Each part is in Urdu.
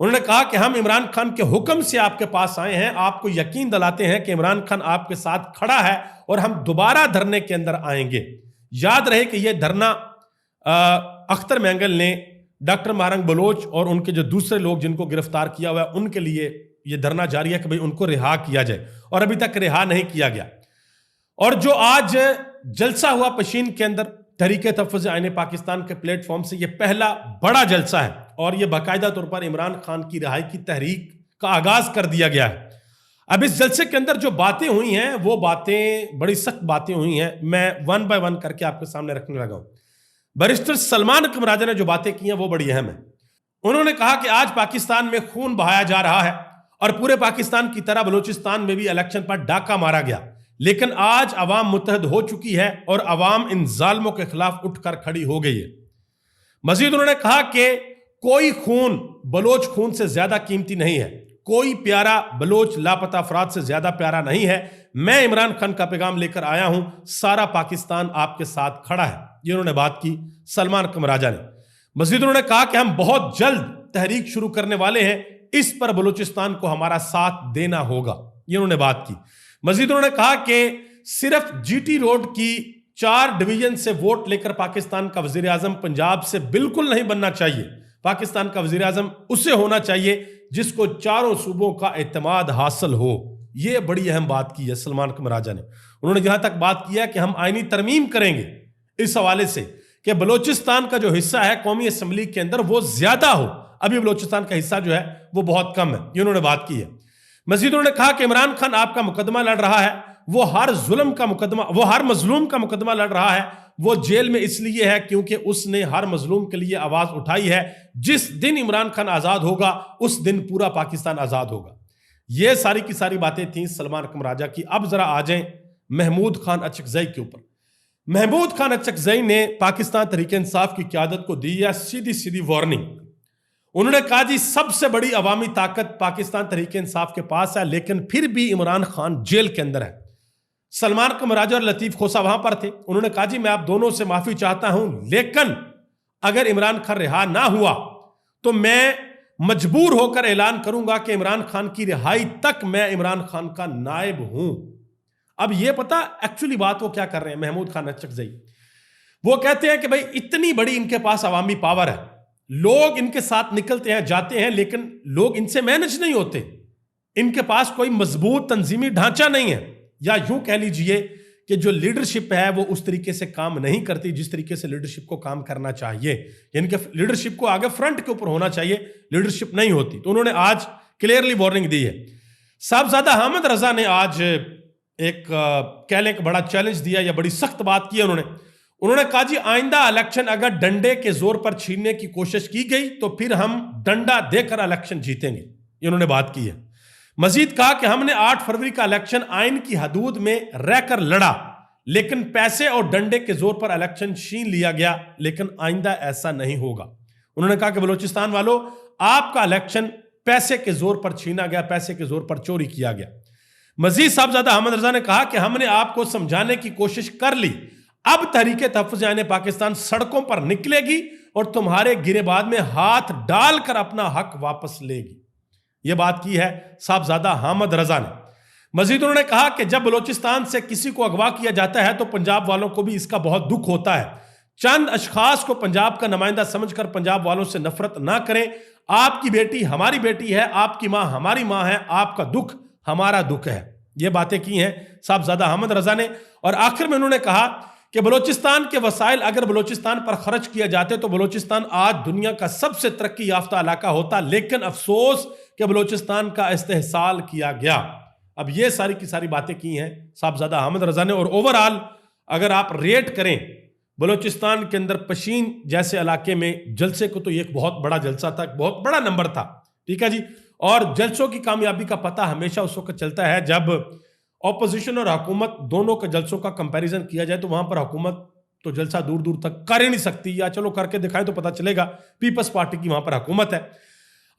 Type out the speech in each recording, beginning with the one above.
انہوں نے کہا کہ ہم عمران خان کے حکم سے آپ کے پاس آئے ہیں, آپ کو یقین دلاتے ہیں کہ عمران خان آپ کے ساتھ کھڑا ہے اور ہم دوبارہ دھرنے کے اندر آئیں گے. یاد رہے کہ یہ دھرنا اختر مینگل نے, ڈاکٹر مہرنگ بلوچ اور ان کے جو دوسرے لوگ جن کو گرفتار کیا ہوا ہے ان کے لیے یہ دھرنا جاری ہے کہ بھئی ان کو رہا کیا جائے, اور ابھی تک رہا نہیں کیا گیا. اور جو آج جلسہ ہوا پشین کے اندر تحریک تحفظ آئین پاکستان کے پلیٹ فارم سے, یہ پہلا بڑا جلسہ ہے اور یہ باقاعدہ طور پر عمران خان کی رہائی کی تحریک کا آغاز کر دیا گیا ہے. اب اس جلسے کے اندر جو باتیں ہوئی ہیں وہ باتیں بڑی سخت باتیں ہوئی ہیں, میں ون بائی ون کر کے آپ کے سامنے رکھنے لگا ہوں. بیرسٹر سلمان اکرم راجہ نے جو باتیں کی ہیں وہ بڑی اہم ہیں. انہوں نے کہا کہ آج پاکستان میں خون بہایا جا رہا ہے اور پورے پاکستان کی طرح بلوچستان میں بھی الیکشن پر ڈاکہ مارا گیا, لیکن آج عوام متحد ہو چکی ہے اور عوام ان ظالموں کے خلاف اٹھ کر کھڑی ہو گئی ہے. مزید انہوں نے کہا کہ کوئی خون بلوچ خون سے زیادہ قیمتی نہیں ہے, کوئی پیارا بلوچ لاپتہ افراد سے زیادہ پیارا نہیں ہے. میں عمران خان کا پیغام لے کر آیا ہوں, سارا پاکستان آپ کے ساتھ کھڑا ہے. یہ انہوں نے بات کی سلمان اکرم راجہ نے. مزید انہوں نے کہا کہ ہم بہت جلد تحریک شروع کرنے والے ہیں, اس پر بلوچستان کو ہمارا ساتھ دینا ہوگا. یہ انہوں نے بات کی. مزید انہوں نے کہا کہ صرف جی ٹی روڈ کی 4 ڈویژن سے ووٹ لے کر پاکستان کا وزیر اعظم پنجاب سے بالکل نہیں بننا چاہیے. پاکستان کا وزیر اعظم اسے ہونا چاہیے جس کو چاروں صوبوں کا اعتماد حاصل ہو. یہ بڑی اہم بات کی ہے سلمان اکرم راجہ نے. انہوں نے یہاں تک بات کیا کہ ہم آئینی ترمیم کریں گے اس حوالے سے کہ بلوچستان کا جو حصہ ہے قومی اسمبلی کے اندر وہ زیادہ ہو. ابھی بلوچستان کا حصہ جو ہے وہ بہت کم ہے. یہ انہوں نے بات کی ہے. مزید انہوں نے کہا کہ عمران خان آپ کا مقدمہ لڑ رہا ہے, وہ ہر مظلوم کا مقدمہ لڑ رہا ہے. وہ جیل میں اس لیے ہے کیونکہ اس نے ہر مظلوم کے لیے آواز اٹھائی ہے. جس دن عمران خان آزاد ہوگا اس دن پورا پاکستان آزاد ہوگا. یہ ساری کی ساری باتیں تھیں سلمان اکرم راجہ کی. اب ذرا آ جائیں محمود خان اچکزئی کے اوپر. محمود خان اچکزئی نے پاکستان تحریک انصاف کی قیادت کو دی ہے سیدھی وارننگ. انہوں نے کہا جی سب سے بڑی عوامی طاقت پاکستان تحریک انصاف کے پاس ہے, لیکن پھر بھی عمران خان جیل کے اندر ہے. سلمان اکرم راجہ اور لطیف کھوسہ وہاں پر تھے. انہوں نے کہا جی میں آپ دونوں سے معافی چاہتا ہوں, لیکن اگر عمران خان رہا نہ ہوا تو میں مجبور ہو کر اعلان کروں گا کہ عمران خان کی رہائی تک میں عمران خان کا نائب ہوں. اب یہ پتا ایکچولی بات وہ کیا کر رہے ہیں محمود خان اچکزئی. وہ کہتے ہیں کہ بھائی اتنی بڑی ان کے پاس عوامی پاور ہے, لوگ ان کے ساتھ نکلتے ہیں جاتے ہیں, لیکن لوگ ان سے مینج نہیں ہوتے. ان کے پاس کوئی مضبوط تنظیمی ڈھانچہ نہیں ہے, یا یوں کہہ لیجئے کہ جو لیڈرشپ ہے وہ اس طریقے سے کام نہیں کرتی جس طریقے سے لیڈرشپ کو کام کرنا چاہیے. یعنی کہ لیڈرشپ کو آگے فرنٹ کے اوپر ہونا چاہیے, لیڈرشپ نہیں ہوتی. تو انہوں نے آج کلیئرلی وارننگ دی ہے. صاحبزادہ حامد رضا نے آج ایک کہہ لیں کہ بڑا چیلنج دیا یا بڑی سخت بات کی. انہوں نے کہا جی آئندہ الیکشن اگر ڈنڈے کے زور پر چھیننے کی کوشش کی گئی تو پھر ہم ڈنڈا دے کر الیکشن جیتیں گے. یہ انہوں نے بات کی ہے. مزید کہا کہ ہم نے 8 فروری کا الیکشن آئین کی حدود میں رہ کر لڑا, لیکن پیسے اور ڈنڈے کے زور پر الیکشن چھین لیا گیا, لیکن آئندہ ایسا نہیں ہوگا. انہوں نے کہا کہ بلوچستان والوں آپ کا الیکشن پیسے کے زور پر چھینا گیا, پیسے کے زور پر چوری کیا گیا. مزید صاحبزادہ احمد رضا نے کہا کہ ہم نے آپ کو سمجھانے کی کوشش کر لی, اب تحریک تحفظ آئین پاکستان سڑکوں پر نکلے گی اور تمہارے گریبان میں ہاتھ ڈال کر اپنا حق واپس لے گی. یہ بات کی ہے صاحبزادہ حامد رضا نے. مزید انہوں نے کہا کہ جب بلوچستان سے کسی کو اغوا کیا جاتا ہے تو پنجاب والوں کو بھی اس کا بہت دکھ ہوتا ہے. چند اشخاص کو پنجاب کا نمائندہ سمجھ کر پنجاب والوں سے نفرت نہ کریں. آپ کی بیٹی ہماری بیٹی ہے, آپ کی ماں ہماری ماں ہے, آپ کا دکھ ہمارا دکھ ہے. یہ باتیں کی ہیں صاحبزادہ حامد رضا نے. اور آخر میں انہوں نے کہا کہ بلوچستان کے وسائل اگر بلوچستان پر خرچ کیا جاتے تو بلوچستان آج دنیا کا سب سے ترقی یافتہ علاقہ ہوتا, لیکن افسوس کہ بلوچستان کا استحصال کیا گیا. اب یہ ساری کی ساری باتیں کی ہیں صاحبزادہ حامد رضا نے. اور اوورآل اگر آپ ریٹ کریں بلوچستان کے اندر پشین جیسے علاقے میں جلسے کو, تو یہ ایک بہت بڑا جلسہ تھا, ایک بہت بڑا نمبر تھا. ٹھیک ہے جی. اور جلسوں کی کامیابی کا پتہ ہمیشہ اس وقت چلتا ہے جب اپوزیشن اور حکومت دونوں کے جلسوں کا کمپیریزن کیا جائے. تو وہاں پر حکومت تو جلسہ دور دور تک کر ہی نہیں سکتی, یا چلو کر کے دکھائیں تو پتہ چلے گا. پیپلز پارٹی کی وہاں پر حکومت ہے.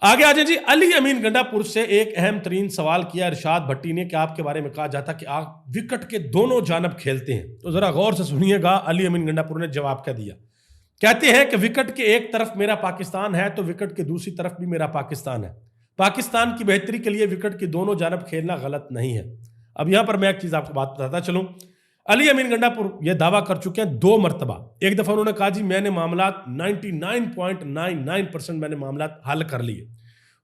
آگے آ جائیں جی. علی امین گنڈا پور سے ایک اہم ترین سوال کیا ارشاد بھٹی نے کہ آپ کے بارے میں کہا جاتا کہ آپ وکٹ کے دونوں جانب کھیلتے ہیں. تو ذرا غور سے سنیے گا علی امین گنڈا پور نے جواب کیا دیا. کہتے ہیں کہ وکٹ کے ایک طرف میرا پاکستان ہے تو وکٹ کے دوسری طرف بھی میرا پاکستان ہے. پاکستان کی بہتری کے لیے وکٹ کی دونوں جانب کھیلنا غلط نہیں ہے. اب یہاں پر میں ایک چیز آپ کو بات بتاتا چلوں. علی امین گنڈا پور یہ دعویٰ کر چکے ہیں 2 مرتبہ. ایک دفعہ انہوں نے کہا جی میں نے معاملات 99.99% میں نے معاملات حل کر لیے.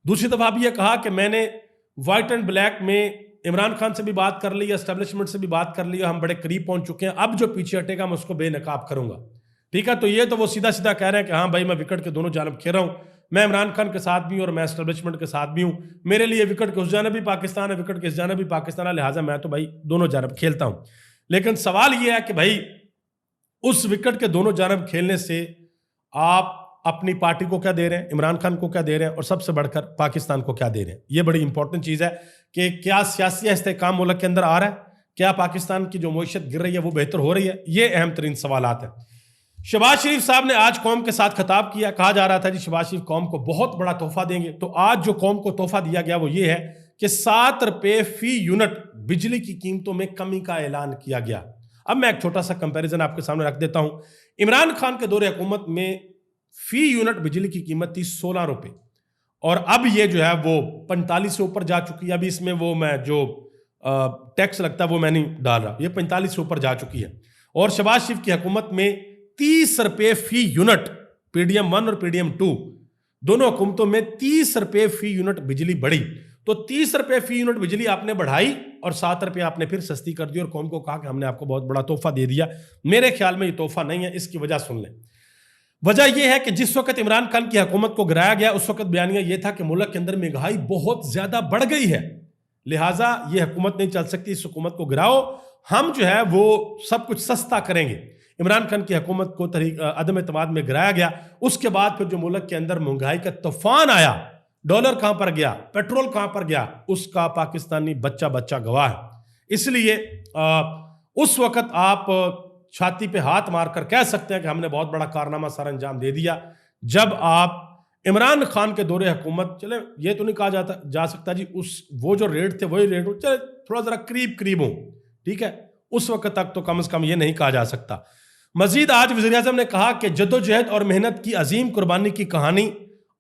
دوسری دفعہ بھی یہ کہا کہ میں نے وائٹ اینڈ بلیک میں عمران خان سے بھی بات کر لی, اسٹیبلشمنٹ سے بھی بات کر لی, ہم بڑے قریب پہنچ چکے ہیں, اب جو پیچھے ہٹے گا میں اس کو بے نقاب کروں گا. ٹھیک ہے, تو یہ تو وہ سیدھا سیدھا کہہ رہے ہیں کہ ہاں بھائی میں وکٹ کے دونوں جانب کھیل رہا ہوں, میں عمران خان کے ساتھ بھی ہوں اور میں اسٹیبلشمنٹ کے ساتھ بھی ہوں, میرے لیے وکٹ کے اس جانب بھی پاکستان ہے, وکٹ کے اس جانب بھی پاکستان ہے, لہٰذا میں تو بھائی دونوں جانب کھیلتا ہوں. لیکن سوال یہ ہے کہ بھائی اس وکٹ کے دونوں جانب کھیلنے سے آپ اپنی پارٹی کو کیا دے رہے ہیں, عمران خان کو کیا دے رہے ہیں, اور سب سے بڑھ کر پاکستان کو کیا دے رہے ہیں. یہ بڑی امپورٹنٹ چیز ہے کہ کیا سیاسی استحکام ملک کے اندر آ رہا ہے, کیا پاکستان کی جو معیشت گر رہی ہے وہ بہتر ہو رہی ہے. یہ اہم ترین سوالات ہیں. شہباز شریف صاحب نے آج قوم کے ساتھ خطاب کیا. کہا جا رہا تھا جی شہباز شریف قوم کو بہت بڑا تحفہ دیں گے, تو آج جو قوم کو تحفہ دیا گیا وہ یہ ہے کہ 7 روپے فی یونٹ بجلی کی قیمتوں میں کمی کا اعلان کیا گیا. اب میں ایک چھوٹا سا کمپیریزن آپ کے سامنے رکھ دیتا ہوں. عمران خان کے دور حکومت میں فی یونٹ بجلی کی قیمت تھی 16 روپے, اور اب یہ جو ہے وہ 45 سے اوپر جا چکی ہے. ابھی اس میں وہ میں جو ٹیکس لگتا ہے وہ میں نہیں ڈال رہا, یہ 45 سے اوپر جا چکی ہے. اور شہباز شریف کی حکومت میں 30 روپے فی یونٹ, پی ڈی ایم 1 اور پی ڈی ایم 2 دونوں حکومتوں میں 30 روپے فی یونٹ بجلی بڑھی. تو 30 روپے فی یونٹ بجلی آپ نے بڑھائی اور 7 روپے آپ نے پھر سستی کر دی اور قوم کو کہا کہ ہم نے آپ کو بہت بڑا تحفہ دے دیا. میرے خیال میں یہ تحفہ نہیں ہے. اس کی وجہ سن لیں. وجہ یہ ہے کہ جس وقت عمران خان کی حکومت کو گرایا گیا اس وقت بیانیہ یہ تھا کہ ملک کے اندر مہنگائی بہت زیادہ بڑھ گئی ہے, لہٰذا یہ حکومت نہیں چل سکتی, اس حکومت کو گراؤ, ہم جو ہے وہ سب کچھ سستا کریں گے. عمران خان کی حکومت کو عدم اعتماد میں گرایا گیا. اس کے بعد پھر جو ملک کے اندر مہنگائی کا طوفان آیا, ڈالر کہاں پر گیا, پیٹرول کہاں پر گیا, اس کا پاکستانی بچہ بچہ گواہ ہے. اس لیے اس وقت آپ چھاتی پہ ہاتھ مار کر کہہ سکتے ہیں کہ ہم نے بہت بڑا کارنامہ سر انجام دے دیا. جب آپ عمران خان کے دور حکومت, چلے یہ تو نہیں کہا جا سکتا جی وہ جو ریٹ تھے وہی ریٹ ہو, چلے تھوڑا ذرا قریب ہوں, ٹھیک ہے, اس وقت تک تو کم از کم یہ نہیں کہا جا سکتا. مزید آج وزیراعظم نے کہا کہ جدوجہد اور محنت کی عظیم قربانی کی کہانی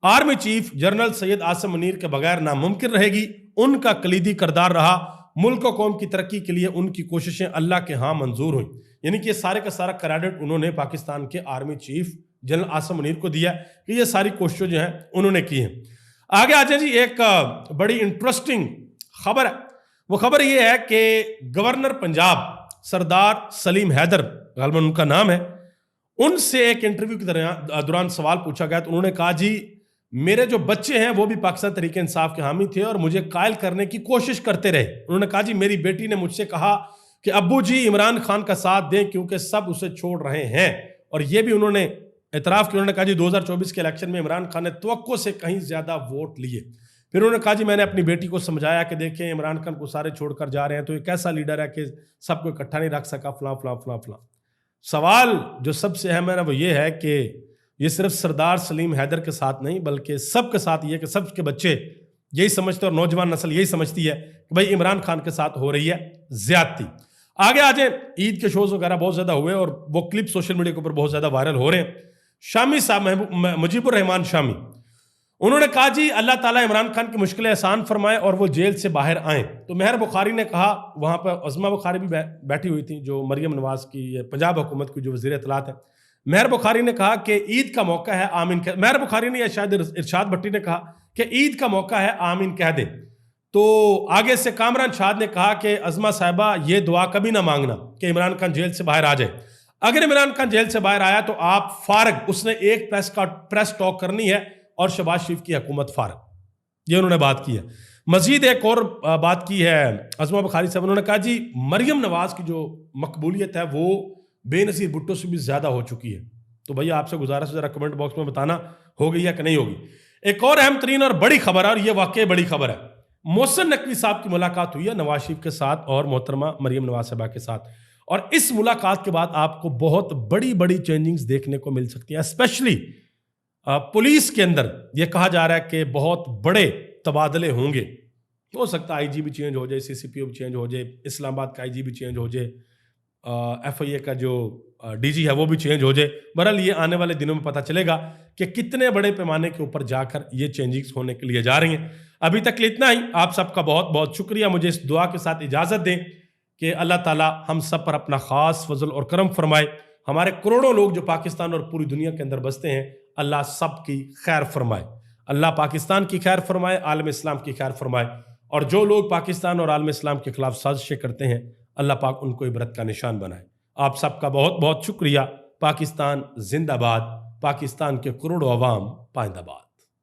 army chief general Syed Asim Munir کے بغیر ناممکن رہے گی. ان کا کلیدی کردار رہا. ملک و قوم کی ترقی کے لیے ان کی کوششیں اللہ کے ہاں منظور ہوئیں. یعنی کہ یہ سارے کا سارا کریڈٹ انہوں نے پاکستان کے army chief general Asim Munir کو دیا کہ یہ ساری کوششیں جو ہیں انہوں نے کی ہیں. آگے آ جائیں جی, ایک بڑی انٹرسٹنگ خبر ہے. وہ خبر یہ ہے کہ گورنر پنجاب سردار سلیم حیدر, غالباً ان کا نام ہے, ان سے ایک انٹرویو کے دوران سوال پوچھا گیا تو انہوں نے کہا جی میرے جو بچے ہیں وہ بھی پاکستان تحریک انصاف کے حامی تھے اور مجھے قائل کرنے کی کوشش کرتے رہے. انہوں نے کہا جی میری بیٹی نے مجھ سے کہا کہ ابو جی عمران خان کا ساتھ دیں کیونکہ سب اسے چھوڑ رہے ہیں, اور یہ بھی انہوں نے اعتراف کیا. انہوں نے کہا جی 2024 کے الیکشن میں عمران خان نے توقع سے کہیں زیادہ ووٹ لیے. پھر انہوں نے کہا جی میں نے اپنی بیٹی کو سمجھایا کہ دیکھیں عمران خان کو سارے چھوڑ کر جا رہے ہیں تو یہ کیسا لیڈر ہے کہ سب کو اکٹھا نہیں رکھ سکا, فلاں فلاں فلاں فلاں. سوال جو سب سے اہم ہے وہ یہ ہے کہ یہ صرف سردار سلیم حیدر کے ساتھ نہیں بلکہ سب کے ساتھ یہ کہ سب کے بچے یہی سمجھتے اور نوجوان نسل یہی سمجھتی ہے کہ بھائی عمران خان کے ساتھ ہو رہی ہے زیادتی. آگے آ جائیں, عید کے شوز وغیرہ بہت زیادہ ہوئے اور وہ کلپ سوشل میڈیا کے اوپر بہت زیادہ وائرل ہو رہے ہیں. شامی صاحب مجیب الرحمان شامی, انہوں نے کہا جی اللہ تعالیٰ عمران خان کی مشکلیں آسان فرمائے اور وہ جیل سے باہر آئیں. تو مہر بخاری نے کہا, وہاں پہ عظمہ بخاری بھی بیٹھی ہوئی تھی جو مریم نواز کی پنجاب حکومت کی جو وزیر اطلاعات ہے, مہر بخاری نے کہا کہ عید کا موقع ہے آمین کہہ. مہر بخاری نے یا شاید ارشاد بھٹی نے کہا کہ عید کا موقع ہے آمین کہہ دیں. تو آگے سے کامران شاد نے کہا کہ عظمہ صاحبہ یہ دعا کبھی نہ مانگنا کہ عمران خان جیل سے باہر آ جائے. اگر عمران خان جیل سے باہر آیا تو آپ فارغ, اس نے ایک پریس ٹاک کرنی ہے اور شہباز شریف کی حکومت فارغ. یہ انہوں نے بات کی ہے. مزید ایک اور بات کی ہے عظمہ بخاری صاحب, انہوں نے کہا جی مریم نواز کی جو مقبولیت ہے وہ بے نظیر بھٹو سے بھی زیادہ ہو چکی ہے. تو بھیا آپ سے گزارش ذرا کمنٹ باکس میں بتانا ہو گئی ہے کہ نہیں ہوگی. ایک اور اہم ترین اور بڑی خبر ہے, اور یہ واقعی بڑی خبر ہے, محسن نقوی صاحب کی ملاقات ہوئی ہے نواز شریف کے ساتھ اور محترمہ مریم نواز صاحبہ کے ساتھ, اور اس ملاقات کے بعد آپ کو بہت بڑی بڑی چینجنگز دیکھنے کو مل سکتی ہیں. اسپیشلی پولیس کے اندر یہ کہا جا رہا ہے کہ بہت بڑے تبادلے ہوں گے. ہو سکتا ہے آئی جی بھی چینج ہو جائے, سی سی پی او بھی چینج ہو جائے, اسلام آباد کا آئی جی بھی چینج ہو جائے, FIA کا جو DG ہے وہ بھی چینج ہو جائے. بہرحال یہ آنے والے دنوں میں پتہ چلے گا کہ کتنے بڑے پیمانے کے اوپر جا کر یہ چینجز ہونے کے لیے جا رہی ہیں. ابھی تک اتنا ہی. آپ سب کا بہت بہت شکریہ. مجھے اس دعا کے ساتھ اجازت دیں کہ اللہ تعالیٰ ہم سب پر اپنا خاص فضل اور کرم فرمائے. ہمارے کروڑوں لوگ جو پاکستان اور پوری دنیا کے اندر بستے ہیں, اللہ سب کی خیر فرمائے. اللہ پاکستان کی خیر فرمائے, عالم اسلام کی خیر فرمائے. اور جو لوگ پاکستان اور عالم اسلام کے خلاف سازشیں کرتے ہیں, اللہ پاک ان کو عبرت کا نشان بنائے. آپ سب کا بہت بہت شکریہ. پاکستان زندہ باد. پاکستان کے کروڑوں عوام پائندہ باد.